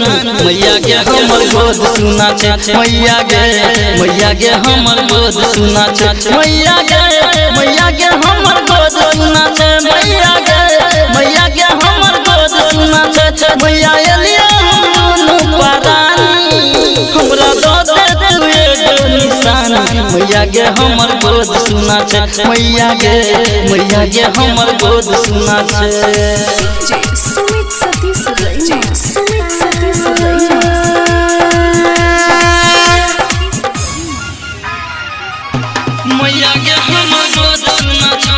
मैया गे हमर गोद सुना छे मैया गे हमर गोद सुना छे मैया गे हमर गोद सुना छे मैया गे हमर गोद सुना छे मैया एलिया हम परानी हमरा दो दे तू एगो निशानी मैया गे हमर गोद सुना छे मैया गे हमर गोद सुना छे सुमित सतीश रैना मैया गे हमर गोद सुना छो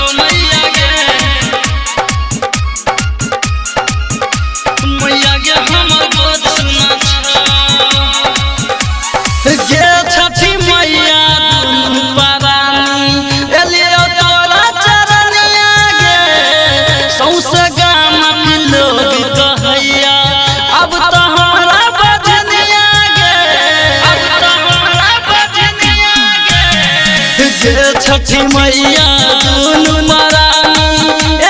मैया गे हमर गोद सुना छो गे छठी मैया दुनू परानी एलियो तोरा चरनिया गे सौसे गामक लोग कहैया अब तो हमरा बजनिया गे छठी मैया दुनू परानी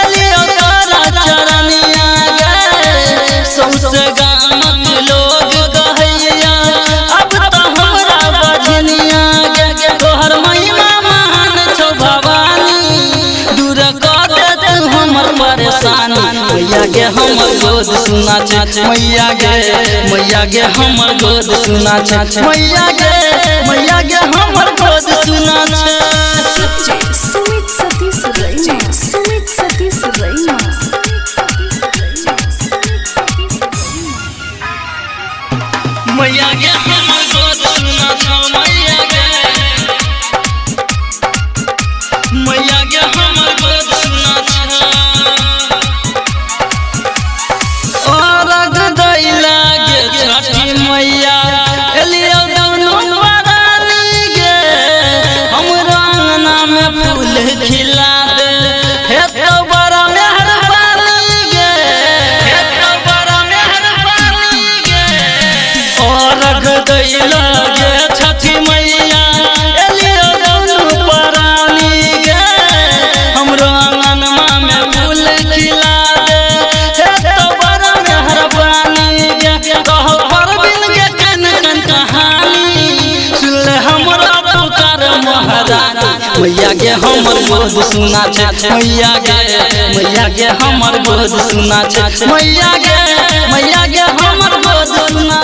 एलियो तोरा चरनिया गे सौसे गामक लोग कहैया अब तो हमरा बजनिया गे तोहर महिमा महान छौ भवानी दूर कर दे तू हमर परेशानी मैया गे हमर गोद सुना छे मैया गे हमर गोद सुना छे मैया गे हमर गोद सुना छे सुमित सतीश रैना मैया गे हमर गोद सुना छो मैया गे हमर गोद सुना छो औरग दैला गे छठी मैया एलियो दुनू परानी गे हमरा अंगना में फूल खिला दे हे तो बड़ा मेहरबानी गे औरग दैला गे छठी मैया एलियो दुनू परानी गे हमरा अंगना में फूल खिला दे हे तो बड़ा मेहरबानी गे कह परबिन गे कन कहानी सुन ले हमरा पुकार महारानी मैया गे हमर गोद सुना छे मैया गे हमर गोद सुना छे मैया गे हमर गोद सुना